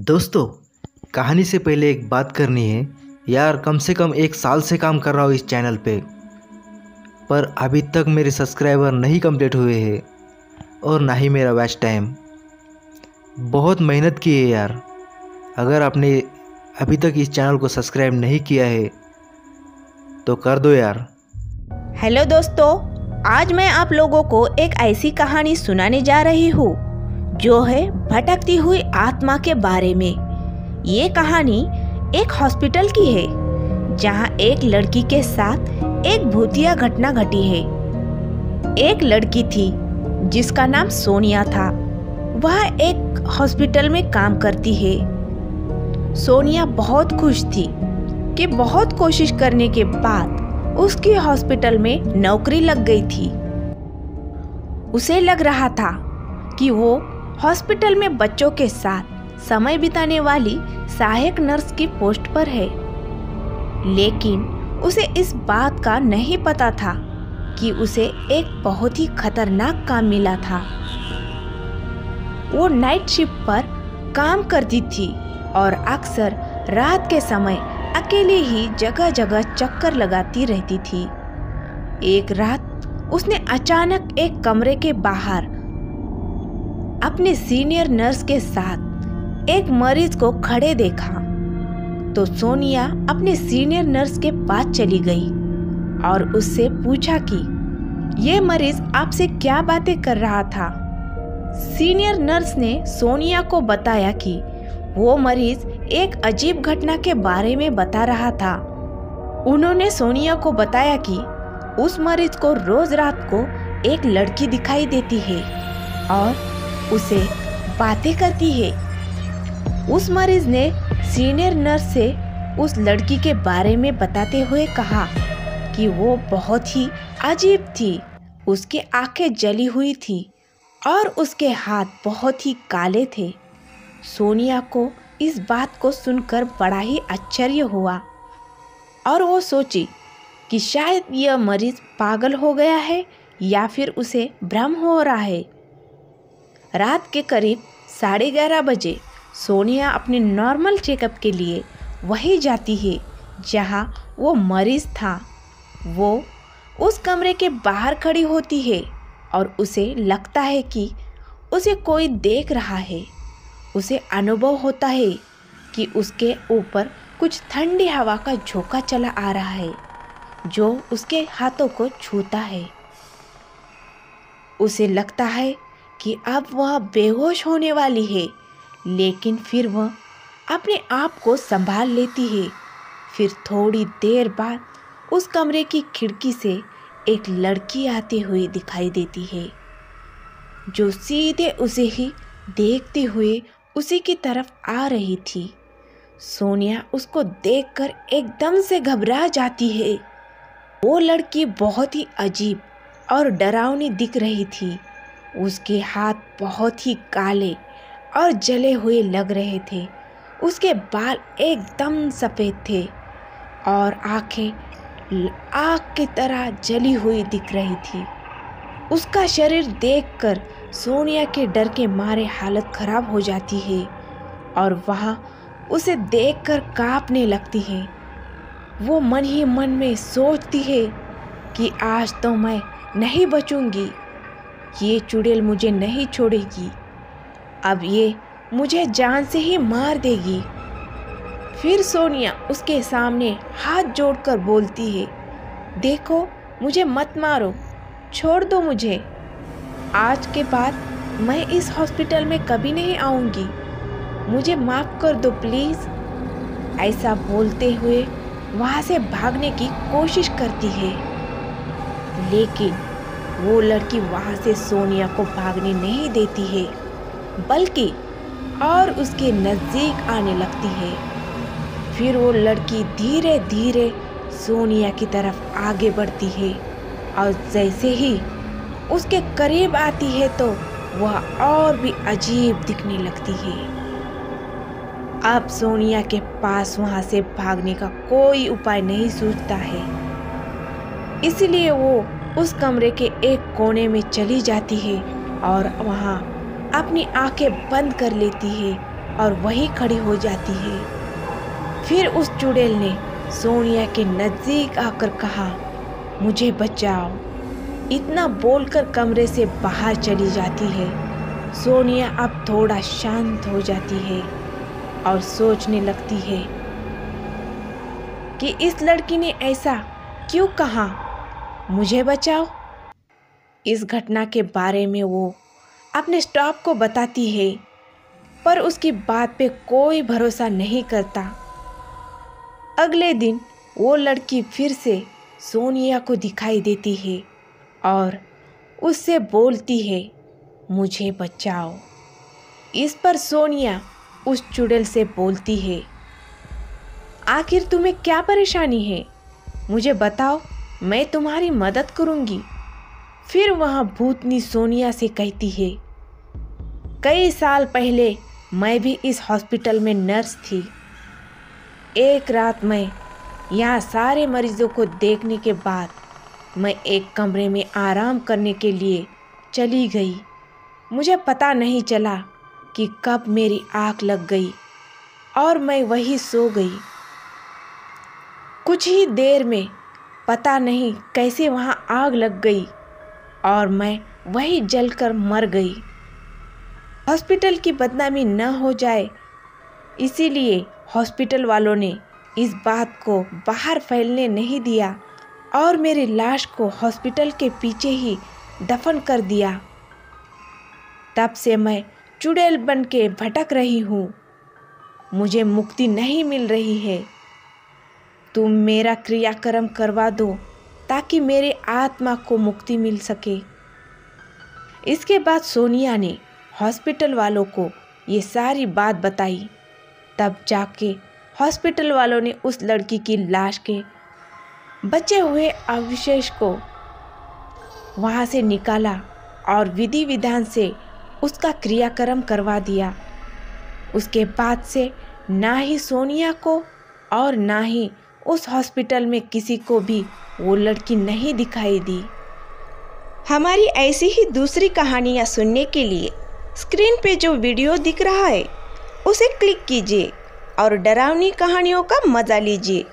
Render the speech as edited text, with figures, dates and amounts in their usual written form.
दोस्तों, कहानी से पहले एक बात करनी है यार। कम से कम 1 साल से काम कर रहा हूँ इस चैनल पे, पर अभी तक मेरे सब्सक्राइबर नहीं कंप्लीट हुए हैं और ना ही मेरा वॉच टाइम। बहुत मेहनत की है यार। अगर आपने अभी तक इस चैनल को सब्सक्राइब नहीं किया है तो कर दो यार। हेलो दोस्तों, आज मैं आप लोगों को एक ऐसी कहानी सुनाने जा रही हूँ जो है भटकती हुई आत्मा के बारे में। ये कहानी एक हॉस्पिटल की है जहाँ एक लड़की के साथ एक भूतिया घटना घटी है। एक लड़की थी जिसका नाम सोनिया था। वह एक हॉस्पिटल में काम करती है। सोनिया बहुत खुश थी कि बहुत कोशिश करने के बाद उसकी हॉस्पिटल में नौकरी लग गई थी। उसे लग रहा था कि वो हॉस्पिटल में बच्चों के साथ समय बिताने वाली सहायक नर्स की पोस्ट पर है, लेकिन उसे इस बात का नहीं पता था कि उसे एक बहुत ही खतरनाक काम मिला था। वो नाइट शिफ्ट पर काम करती थी और अक्सर रात के समय अकेले ही जगह जगह चक्कर लगाती रहती थी। एक रात उसने अचानक एक कमरे के बाहर अपने सीनियर नर्स के साथ एक मरीज को खड़े देखा। तो सोनिया अपने सीनियर नर्स के पास चली गई और उससे पूछा कि ये मरीज आपसे क्या बातें कर रहा था। सीनियर नर्स ने सोनिया को बताया कि वो मरीज एक अजीब घटना के बारे में बता रहा था। उन्होंने सोनिया को बताया कि उस मरीज को रोज रात को एक लड़की दिखाई देती है और उसे बातें करती है। उस मरीज ने सीनियर नर्स से उस लड़की के बारे में बताते हुए कहा कि वो बहुत ही अजीब थी। उसकी आंखें जली हुई थी और उसके हाथ बहुत ही काले थे। सोनिया को इस बात को सुनकर बड़ा ही आश्चर्य हुआ और वो सोची कि शायद यह मरीज पागल हो गया है या फिर उसे भ्रम हो रहा है। रात के करीब 11:30 बजे सोनिया अपने नॉर्मल चेकअप के लिए वहीं जाती है जहां वो मरीज था। वो उस कमरे के बाहर खड़ी होती है और उसे लगता है कि उसे कोई देख रहा है। उसे अनुभव होता है कि उसके ऊपर कुछ ठंडी हवा का झोंका चला आ रहा है जो उसके हाथों को छूता है। उसे लगता है कि अब वह बेहोश होने वाली है, लेकिन फिर वह अपने आप को संभाल लेती है। फिर थोड़ी देर बाद उस कमरे की खिड़की से एक लड़की आती हुई दिखाई देती है जो सीधे उसे ही देखते हुए उसी की तरफ आ रही थी। सोनिया उसको देखकर एकदम से घबरा जाती है। वो लड़की बहुत ही अजीब और डरावनी दिख रही थी। उसके हाथ बहुत ही काले और जले हुए लग रहे थे। उसके बाल एकदम सफ़ेद थे और आंखें आग की तरह जली हुई दिख रही थी। उसका शरीर देखकर सोनिया के डर के मारे हालत खराब हो जाती है और वह उसे देखकर कांपने लगती है। वो मन ही मन में सोचती है कि आज तो मैं नहीं बचूंगी। ये चुड़ैल मुझे नहीं छोड़ेगी। अब ये मुझे जान से ही मार देगी। फिर सोनिया उसके सामने हाथ जोड़कर बोलती है, देखो मुझे मत मारो, छोड़ दो मुझे। आज के बाद मैं इस हॉस्पिटल में कभी नहीं आऊँगी। मुझे माफ़ कर दो प्लीज़। ऐसा बोलते हुए वहाँ से भागने की कोशिश करती है, लेकिन वो लड़की वहाँ से सोनिया को भागने नहीं देती है, बल्कि और उसके नज़दीक आने लगती है। फिर वो लड़की धीरे धीरे सोनिया की तरफ आगे बढ़ती है और जैसे ही उसके करीब आती है तो वह और भी अजीब दिखने लगती है। अब सोनिया के पास वहाँ से भागने का कोई उपाय नहीं सूझता है, इसलिए वो उस कमरे के एक कोने में चली जाती है और वहाँ अपनी आंखें बंद कर लेती है और वहीं खड़ी हो जाती है। फिर उस चुड़ैल ने सोनिया के नज़दीक आकर कहा, मुझे बचाओ। इतना बोलकर कमरे से बाहर चली जाती है। सोनिया अब थोड़ा शांत हो जाती है और सोचने लगती है कि इस लड़की ने ऐसा क्यों कहा, मुझे बचाओ। इस घटना के बारे में वो अपने स्टाफ को बताती है, पर उसकी बात पे कोई भरोसा नहीं करता। अगले दिन वो लड़की फिर से सोनिया को दिखाई देती है और उससे बोलती है, मुझे बचाओ। इस पर सोनिया उस चुड़ैल से बोलती है, आखिर तुम्हें क्या परेशानी है, मुझे बताओ, मैं तुम्हारी मदद करूंगी। फिर वह भूतनी सोनिया से कहती है, कई साल पहले मैं भी इस हॉस्पिटल में नर्स थी। एक रात मैं यहाँ सारे मरीजों को देखने के बाद मैं एक कमरे में आराम करने के लिए चली गई। मुझे पता नहीं चला कि कब मेरी आँख लग गई और मैं वहीं सो गई। कुछ ही देर में पता नहीं कैसे वहाँ आग लग गई और मैं वहीं जलकर मर गई। हॉस्पिटल की बदनामी न हो जाए, इसीलिए हॉस्पिटल वालों ने इस बात को बाहर फैलने नहीं दिया और मेरी लाश को हॉस्पिटल के पीछे ही दफन कर दिया। तब से मैं चुड़ैल बन के भटक रही हूँ। मुझे मुक्ति नहीं मिल रही है। तुम मेरा क्रियाक्रम करवा दो ताकि मेरे आत्मा को मुक्ति मिल सके। इसके बाद सोनिया ने हॉस्पिटल वालों को ये सारी बात बताई। तब जाके हॉस्पिटल वालों ने उस लड़की की लाश के बचे हुए अवशेष को वहाँ से निकाला और विधि विधान से उसका क्रियाक्रम करवा दिया। उसके बाद से ना ही सोनिया को और ना ही उस हॉस्पिटल में किसी को भी वो लड़की नहीं दिखाई दी। हमारी ऐसी ही दूसरी कहानियाँ सुनने के लिए स्क्रीन पे जो वीडियो दिख रहा है उसे क्लिक कीजिए और डरावनी कहानियों का मज़ा लीजिए।